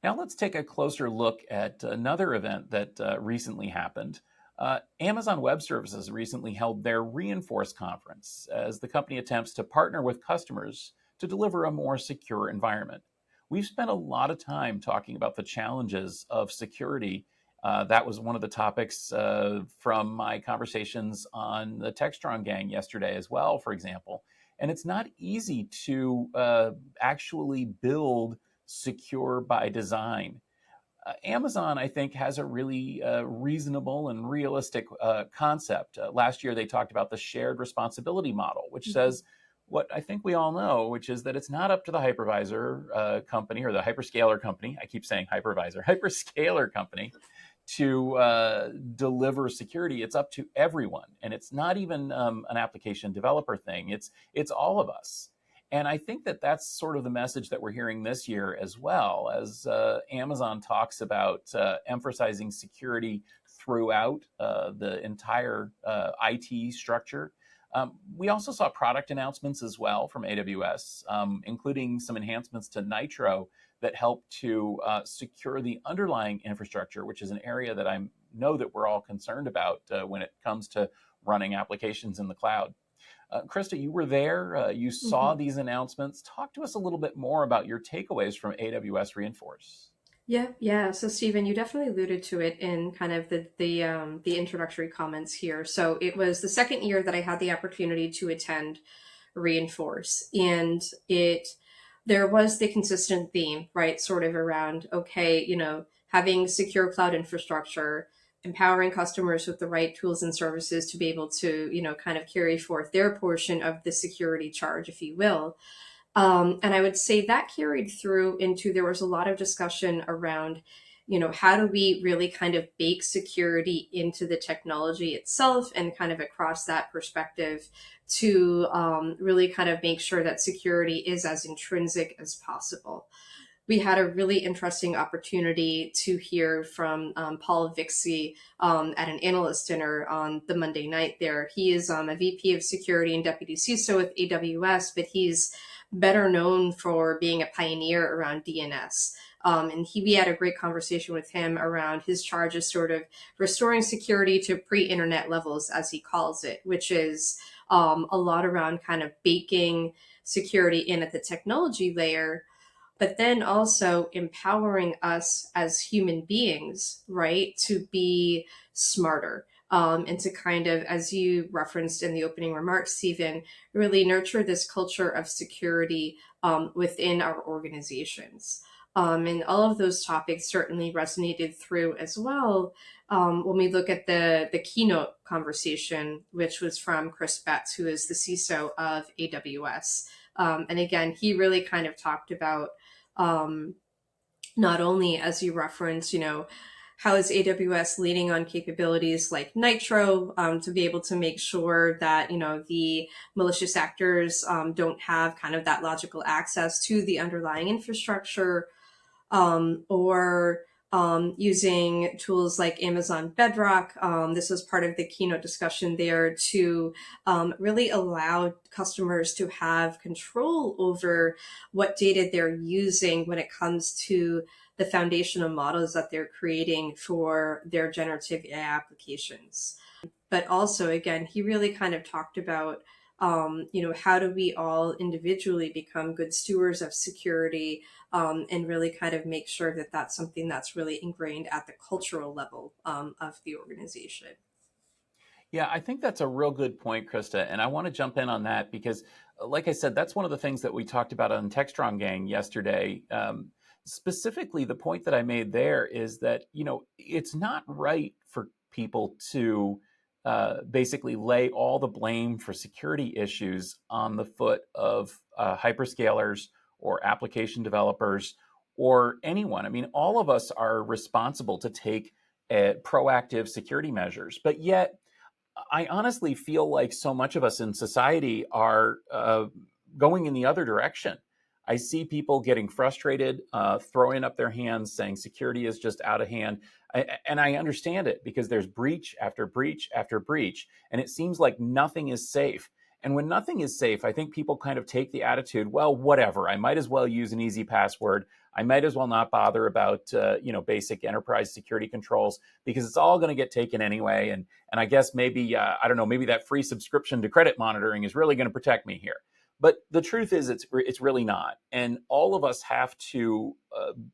Now let's take a closer look at another event that recently happened. Amazon Web Services recently held their Reinforce conference as the company attempts to partner with customers to deliver a more secure environment. We've spent a lot of time talking about the challenges of security. That was one of the topics from my conversations on the TechStrong Gang yesterday as well, for example. And it's not easy to actually build secure by design. Amazon, I think, has a really reasonable and realistic concept. Last year, they talked about the shared responsibility model, which Mhm. says what I think we all know, which is that it's not up to the hypervisor company or the hyperscaler company. I keep saying hypervisor, hyperscaler company to deliver security. It's up to everyone, and it's not even an application developer thing. It's all of us. And I think that that's sort of the message that we're hearing this year as well, as Amazon talks about emphasizing security throughout the entire IT structure. We also saw product announcements as well from AWS, including some enhancements to Nitro that help to secure the underlying infrastructure, which is an area that I know that we're all concerned about when it comes to running applications in the cloud. Krista, you were there. You saw Mhm. these announcements. Talk to us a little bit more about your takeaways from AWS Reinforce. Yeah. So Stephen, you definitely alluded to it in kind of the introductory comments here. So it was the second year that I had the opportunity to attend Reinforce, and it there was the consistent theme, right? Sort of around, okay, having secure cloud infrastructure, empowering customers with the right tools and services to be able to, kind of carry forth their portion of the security charge, if you will. And I would say that carried through into there was a lot of discussion around, how do we really kind of bake security into the technology itself and kind of across that perspective to really kind of make sure that security is as intrinsic as possible. We had a really interesting opportunity to hear from Paul Vixie at an analyst dinner on the Monday night there. He is a VP of Security and Deputy CISO with AWS, but he's better known for being a pioneer around DNS. And we had a great conversation with him around his charge of sort of restoring security to pre-internet levels, as he calls it, which is a lot around kind of baking security in at the technology layer, but then also empowering us as human beings, right, to be smarter. And to kind of, as you referenced in the opening remarks, Stephen, really nurture this culture of security within our organizations. And all of those topics certainly resonated through as well when we look at the keynote conversation, which was from Chris Betts, who is the CISO of AWS. And again, he really kind of talked about um, not only, as you referenced, how is AWS leaning on capabilities like Nitro to be able to make sure that the malicious actors don't have kind of that logical access to the underlying infrastructure, or using tools like Amazon Bedrock. This was part of the keynote discussion there to really allow customers to have control over what data they're using when it comes to the foundational models that they're creating for their generative AI applications. But also, again, he really kind of talked about how do we all individually become good stewards of security, and really kind of make sure that that's something that's really ingrained at the cultural level of the organization. Yeah, I think that's a real good point, Krista. And I want to jump in on that because, like I said, that's one of the things that we talked about on TechStrong Gang yesterday. Specifically, the point that I made there is that, it's not right for people to basically lay all the blame for security issues on the foot of hyperscalers or application developers or anyone. I mean, all of us are responsible to take proactive security measures, but yet, I honestly feel like so much of us in society are going in the other direction. I see people getting frustrated, throwing up their hands, saying security is just out of hand. And I understand it because there's breach after breach after breach, and it seems like nothing is safe. And when nothing is safe, I think people kind of take the attitude, well, whatever, I might as well use an easy password. I might as well not bother about basic enterprise security controls because it's all going to get taken anyway. And I guess maybe I don't know, maybe that free subscription to credit monitoring is really going to protect me here. But the truth is, it's really not. And all of us have to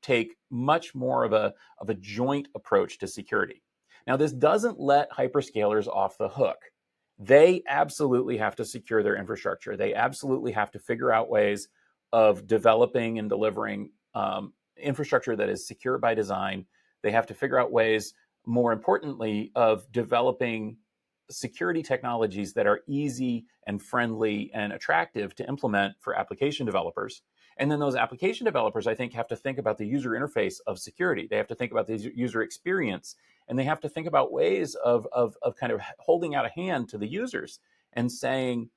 take much more of a joint approach to security. Now, this doesn't let hyperscalers off the hook. They absolutely have to secure their infrastructure. They absolutely have to figure out ways of developing and delivering infrastructure that is secure by design. They have to figure out ways, more importantly, of developing security technologies that are easy and friendly and attractive to implement for application developers. And then those application developers, I think, have to think about the user interface of security. They have to think about the user experience, and they have to think about ways of kind of holding out a hand to the users and saying,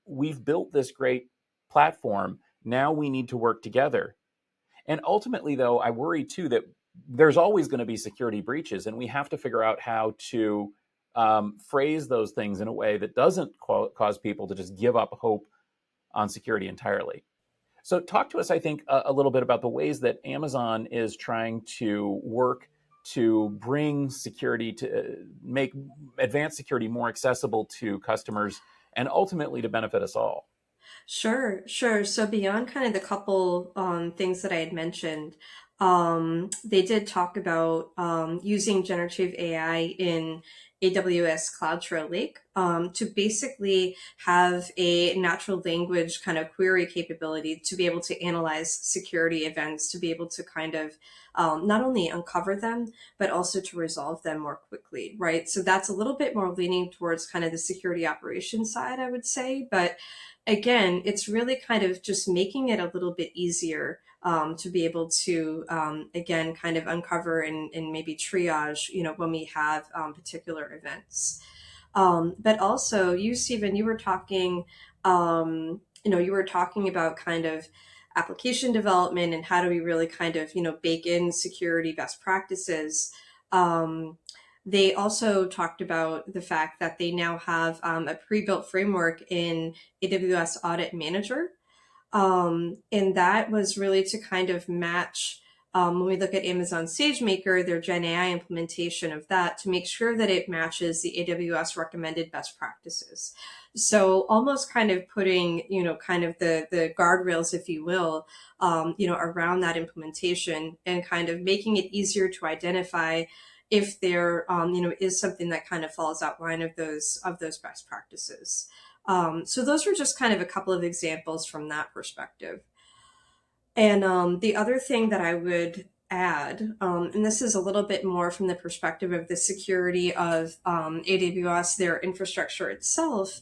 we've built this great platform. Now we need to work together. And ultimately, though, I worry too that there's always going to be security breaches, and we have to figure out how to phrase those things in a way that doesn't cause people to just give up hope on security entirely. So, talk to us, I think, a little bit about the ways that Amazon is trying to work to bring security to make advanced security more accessible to customers and ultimately to benefit us all. Sure, sure. So beyond kind of the couple things that I had mentioned, they did talk about using generative AI in AWS CloudTrail Lake to basically have a natural language kind of query capability to be able to analyze security events, to be able to kind of not only uncover them, but also to resolve them more quickly, right? So that's a little bit more leaning towards kind of the security operations side, I would say. But again, it's really kind of just making it a little bit easier to be able to, again, kind of uncover and maybe triage, when we have particular events. But also, you, Stephen, you were talking about kind of application development and how do we really kind of, bake in security best practices. Um, they also talked about the fact that they now have a pre-built framework in AWS Audit Manager, and that was really to kind of match when we look at Amazon SageMaker, their Gen AI implementation of that to make sure that it matches the AWS recommended best practices. So almost kind of putting, kind of the guardrails, if you will, around that implementation and kind of making it easier to identify if there, is something that kind of falls outline of those best practices. So those were just kind of a couple of examples from that perspective. And the other thing that I would add, and this is a little bit more from the perspective of the security of AWS, their infrastructure itself,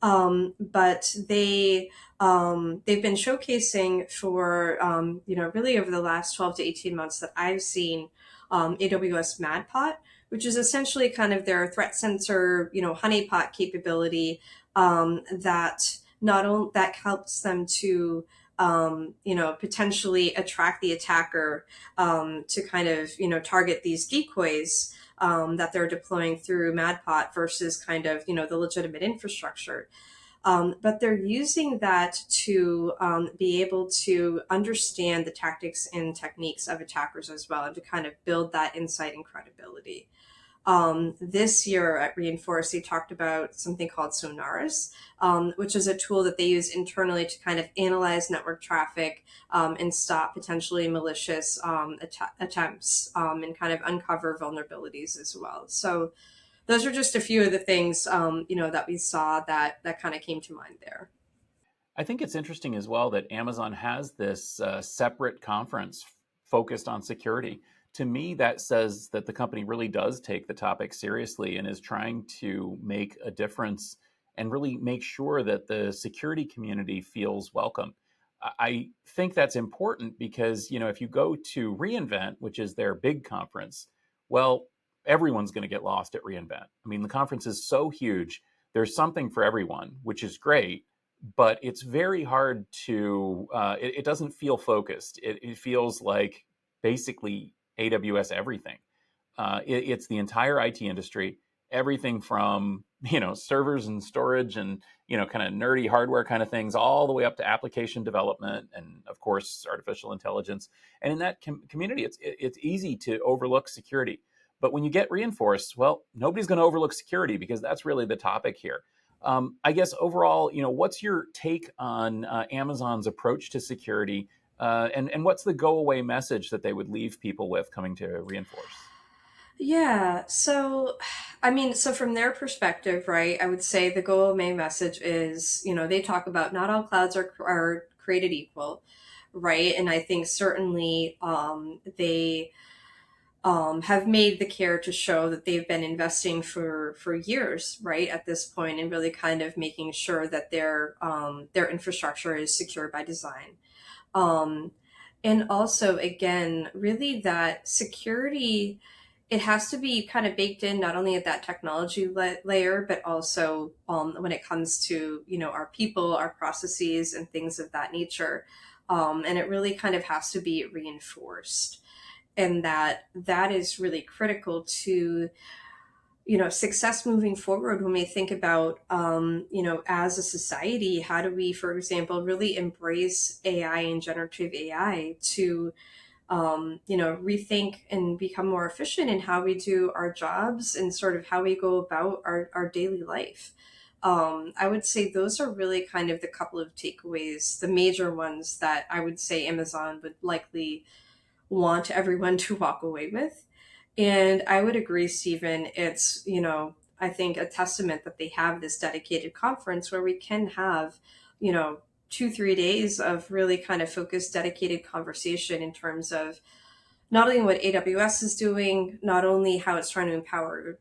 but they've been showcasing for really over the last 12 to 18 months that I've seen AWS MadPot, which is essentially kind of their threat sensor, honeypot capability that not only that helps them to potentially attract the attacker to kind of, target these decoys that they're deploying through MadPot versus kind of, the legitimate infrastructure. But they're using that to be able to understand the tactics and techniques of attackers as well, and to kind of build that insight and credibility. This year at Reinforce, they talked about something called Sonaris, which is a tool that they use internally to kind of analyze network traffic and stop potentially malicious attempts and kind of uncover vulnerabilities as well. So those are just a few of the things that we saw that kind of came to mind there. I think it's interesting as well that Amazon has this separate conference focused on security. To me, that says that the company really does take the topic seriously and is trying to make a difference and really make sure that the security community feels welcome. I think that's important because, if you go to reInvent, which is their big conference, well, everyone's going to get lost at reInvent. I mean, the conference is so huge. There's something for everyone, which is great, but it's very hard to, it doesn't feel focused. It feels like basically AWS everything. It's the entire IT industry, everything from servers and storage and kind of nerdy hardware kind of things, all the way up to application development and of course artificial intelligence. And in that community, it's easy to overlook security. But when you get reinforced, well, nobody's going to overlook security because that's really the topic here. I guess overall, what's your take on Amazon's approach to security, and what's the go away message that they would leave people with coming to reinforce? Yeah. So, I mean, so from their perspective, right, I would say the go away message is, they talk about not all clouds are created equal, right? And I think certainly they have made the care to show that they've been investing for years, right, at this point, and really kind of making sure that their infrastructure is secure by design. Um, and also, again, really that security, it has to be kind of baked in not only at that technology layer, but also when it comes to our people, our processes, and things of that nature. And it really kind of has to be reinforced, and that is really critical to success moving forward when we think about as a society, how do we, for example, really embrace AI and generative AI to rethink and become more efficient in how we do our jobs and sort of how we go about our daily life. I would say those are really kind of the couple of takeaways, the major ones that I would say Amazon would likely want everyone to walk away with. And I would agree, Stephen. It's, I think a testament that they have this dedicated conference where we can have, 2, 3 days of really kind of focused, dedicated conversation in terms of not only what AWS is doing, not only how it's trying to empower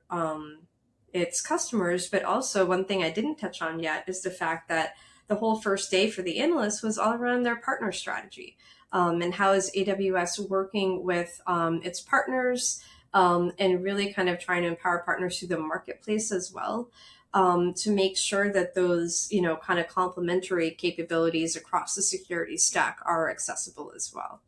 its customers, but also one thing I didn't touch on yet is the fact that the whole first day for the analysts was all around their partner strategy, and how is AWS working with its partners, and really kind of trying to empower partners through the marketplace as well. To make sure that those, kind of complementary capabilities across the security stack are accessible as well.